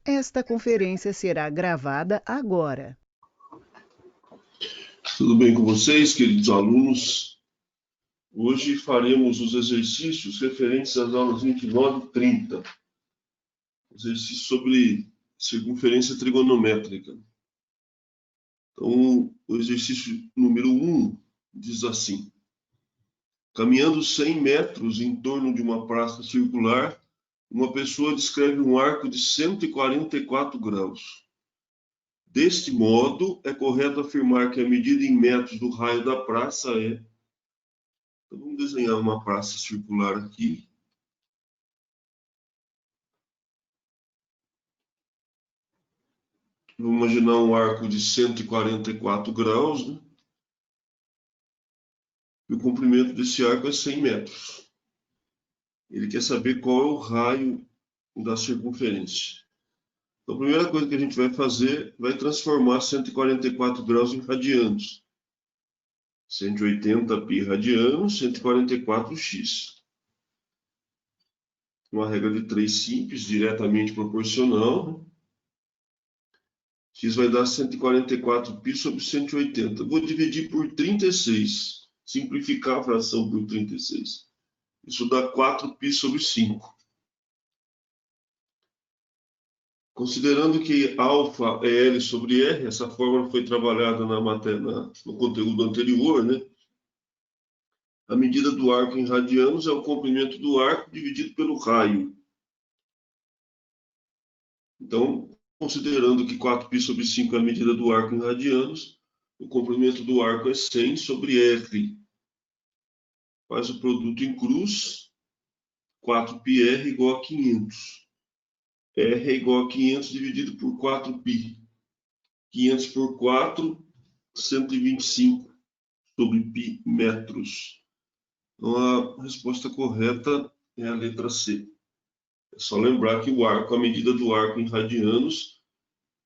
Esta conferência será gravada agora. Tudo bem com vocês, queridos alunos? Hoje faremos os exercícios referentes às aulas 29 e 30. Exercício sobre circunferência trigonométrica. Então, o exercício número 1 diz assim: caminhando 100 metros em torno de uma praça circular, uma pessoa descreve um arco de 144 graus. Deste modo, é correto afirmar que a medida em metros do raio da praça é... Então, vamos desenhar uma praça circular aqui. Vamos imaginar um arco de 144 graus, né? E o comprimento desse arco é 100 metros. Ele quer saber qual é o raio da circunferência. Então, a primeira coisa que a gente vai fazer vai transformar 144 graus em radianos. 180 π radianos, 144x. Uma regra de 3 simples, diretamente proporcional, né? X vai dar 144 π sobre 180. Vou dividir por 36. Simplificar a fração por 36. Isso dá 4 π sobre 5. Considerando que alfa é L sobre R, essa fórmula foi trabalhada no conteúdo anterior, né? A medida do arco em radianos é o comprimento do arco dividido pelo raio. Então, considerando que 4 π sobre 5 é a medida do arco em radianos, o comprimento do arco é 100 sobre R. Faz o produto em cruz, 4πr igual a 500. R é igual a 500 dividido por 4π. 500 por 4, 125 sobre π metros. Então, a resposta correta é a letra C. É só lembrar que o arco, a medida do arco em radianos,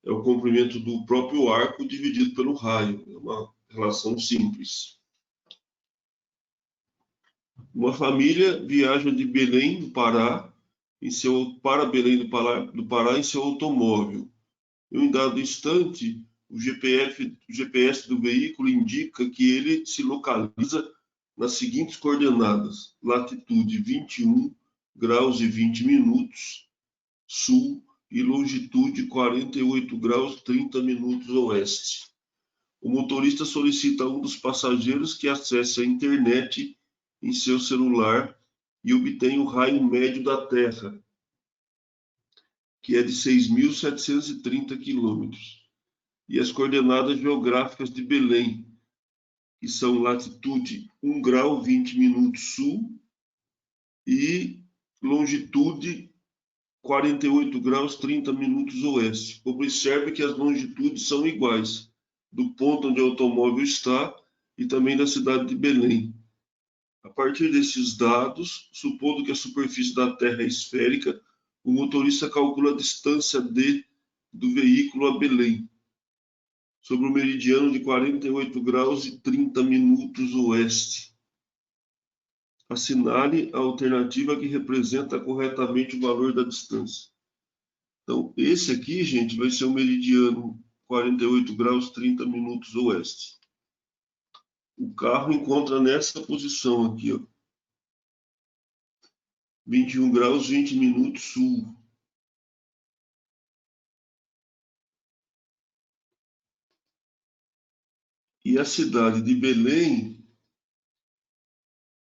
é o comprimento do próprio arco dividido pelo raio. É uma relação simples. Uma família viaja de Belém do Pará para Belém do Pará em seu automóvel. Em um dado instante, o GPS do veículo indica que ele se localiza nas seguintes coordenadas: latitude 21 graus e 20 minutos sul e longitude 48 graus 30 minutos oeste. O motorista solicita a um dos passageiros que acesse a internet em seu celular e obtenha o raio médio da Terra, que é de 6.730 quilômetros, e as coordenadas geográficas de Belém, que são latitude 1 grau 20 minutos sul e longitude 48 graus 30 minutos oeste. Observe que as longitudes são iguais, do ponto onde o automóvel está e também da cidade de Belém. A partir desses dados, supondo que a superfície da Terra é esférica, o motorista calcula a distância do veículo a Belém, sobre o meridiano de 48 graus e 30 minutos oeste. Assinale a alternativa que representa corretamente o valor da distância. Então, esse aqui, gente, vai ser o meridiano 48 graus 30 minutos oeste. O carro encontra nessa posição aqui, ó, 21 graus 20 minutos sul. E a cidade de Belém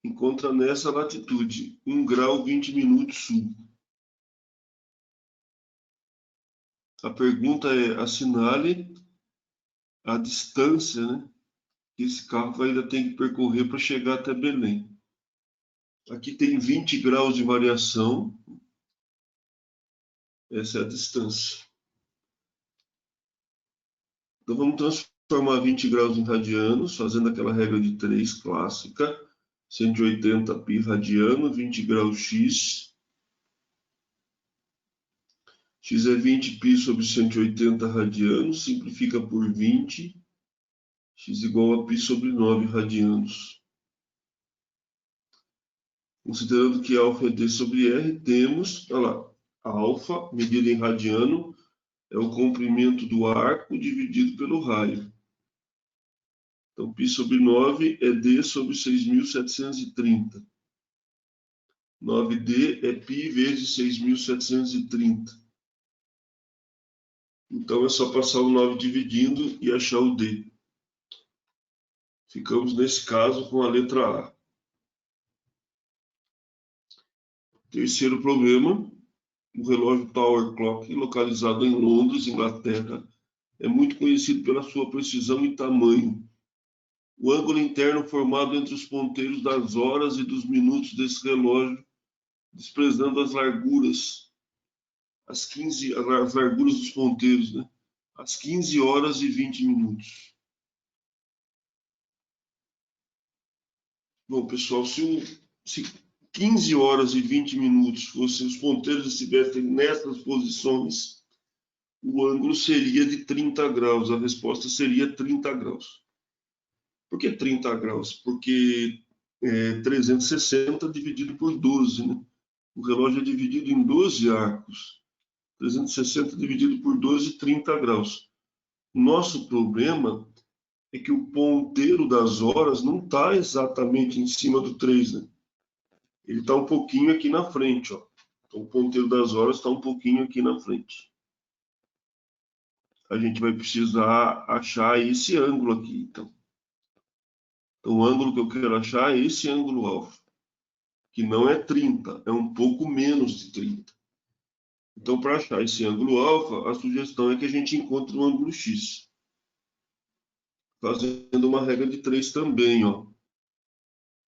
encontra nessa latitude, 1 grau 20 minutos sul. A pergunta é: assinale a distância, né, que esse carro ainda tem que percorrer para chegar até Belém. Aqui tem 20 graus de variação. Essa é a distância. Então, vamos transformar 20 graus em radianos, fazendo aquela regra de 3 clássica. 180 π radiano, 20 graus x. X é 20 π sobre 180 radianos, simplifica por 20. X igual a π sobre 9 radianos. Considerando que alfa é d sobre r, temos, olha lá, alfa, medida em radiano, é o comprimento do arco dividido pelo raio. Então, π sobre 9 é d sobre 6.730. 9d é π vezes 6.730. Então, é só passar o 9 dividindo e achar o d. Ficamos, nesse caso, com a letra A. Terceiro problema. O relógio Tower Clock, localizado em Londres, Inglaterra, é muito conhecido pela sua precisão e tamanho. O ângulo interno formado entre os ponteiros das horas e dos minutos desse relógio, desprezando as larguras, as larguras dos ponteiros, né? Às 15 horas e 20 minutos. Bom, pessoal, se 15 horas e 20 minutos fossem os ponteiros estivessem nessas posições, o ângulo seria de 30 graus. A resposta seria 30 graus. Por que 30 graus? Porque 360 dividido por 12, né? O relógio é dividido em 12 arcos. 360 dividido por 12, 30 graus. Nosso problema é que o ponteiro das horas não está exatamente em cima do 3, né? Ele está um pouquinho aqui na frente, ó. Então, o ponteiro das horas está um pouquinho aqui na frente. A gente vai precisar achar esse ângulo aqui, então. Então, o ângulo que eu quero achar é esse ângulo alfa, que não é 30, é um pouco menos de 30. Então, para achar esse ângulo alfa, a sugestão é que a gente encontre o ângulo x. Fazendo uma regra de 3 também, ó.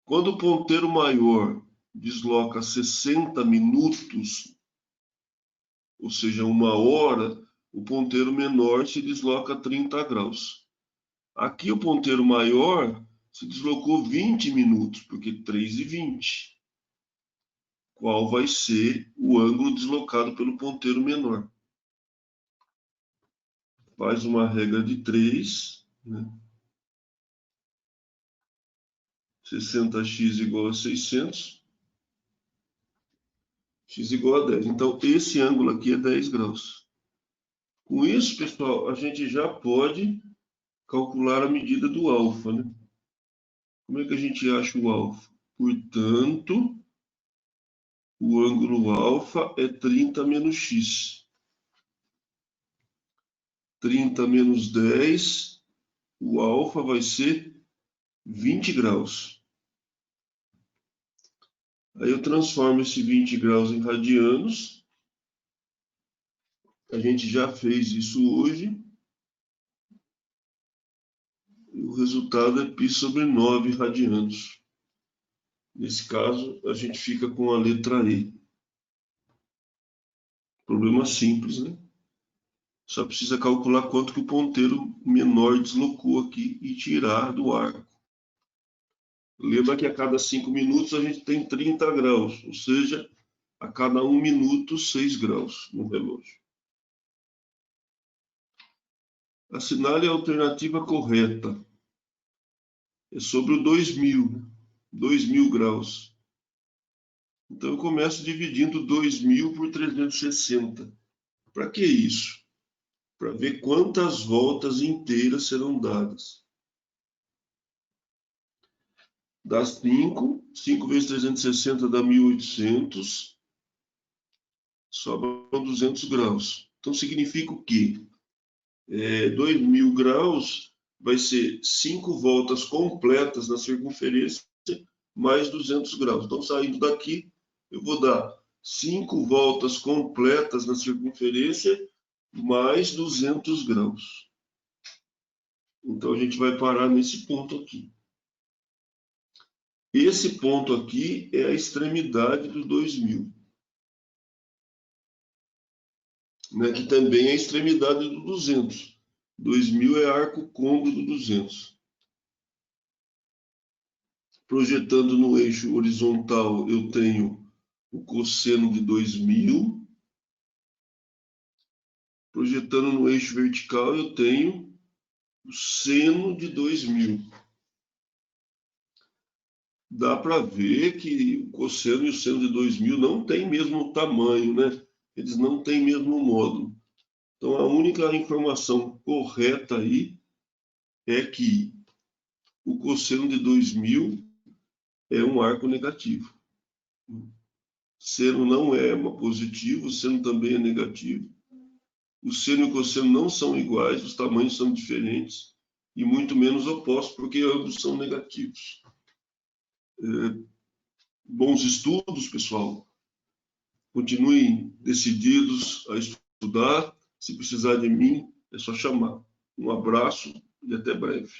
Quando o ponteiro maior desloca 60 minutos, ou seja, 1 hora, o ponteiro menor se desloca 30 graus. Aqui o ponteiro maior se deslocou 20 minutos, porque 3 e 20. Qual vai ser o ângulo deslocado pelo ponteiro menor? Faz uma regra de 3, né? 60x igual a 600, x igual a 10. Então, esse ângulo aqui é 10 graus. Com isso, pessoal, a gente já pode calcular a medida do alfa, né? Como é que a gente acha o alfa? Portanto, o ângulo alfa é 30 menos x. 30 menos 10, o alfa vai ser 20 graus. Aí eu transformo esse 20 graus em radianos. A gente já fez isso hoje. E o resultado é π sobre 9 radianos. Nesse caso, a gente fica com a letra E. Problema simples, né? Só precisa calcular quanto que o ponteiro menor deslocou aqui e tirar do arco. Lembra que a cada 5 minutos a gente tem 30 graus, ou seja, a cada 1 minuto, 6 graus no relógio. Assinale a alternativa correta. É sobre o 2000 graus. Então eu começo dividindo 2000 por 360. Para que isso? Para ver quantas voltas inteiras serão dadas. Dá 5. 5 vezes 360 dá 1800. Sobram 200 graus. Então significa o quê? 2000 graus vai ser 5 voltas completas na circunferência mais 200 graus. Então, saindo daqui, eu vou dar 5 voltas completas na circunferência mais 200 graus. Então, a gente vai parar nesse ponto aqui. Esse ponto aqui é a extremidade do 2000. Né, que também é a extremidade do 200. 2000 é arco côncavo do 200. Projetando no eixo horizontal, eu tenho o cosseno de 2000. Projetando no eixo vertical, eu tenho o seno de 2000. Dá para ver que o cosseno e o seno de 2000 não têm mesmo tamanho, né? Eles não têm mesmo módulo. Então, a única informação correta aí é que o cosseno de 2000 é um arco negativo. Seno não é positivo, o seno também é negativo. O seno e o cosseno não são iguais, os tamanhos são diferentes e muito menos opostos, porque ambos são negativos. Bons estudos, pessoal. Continuem decididos a estudar. Se precisar de mim, é só chamar. Um abraço e até breve.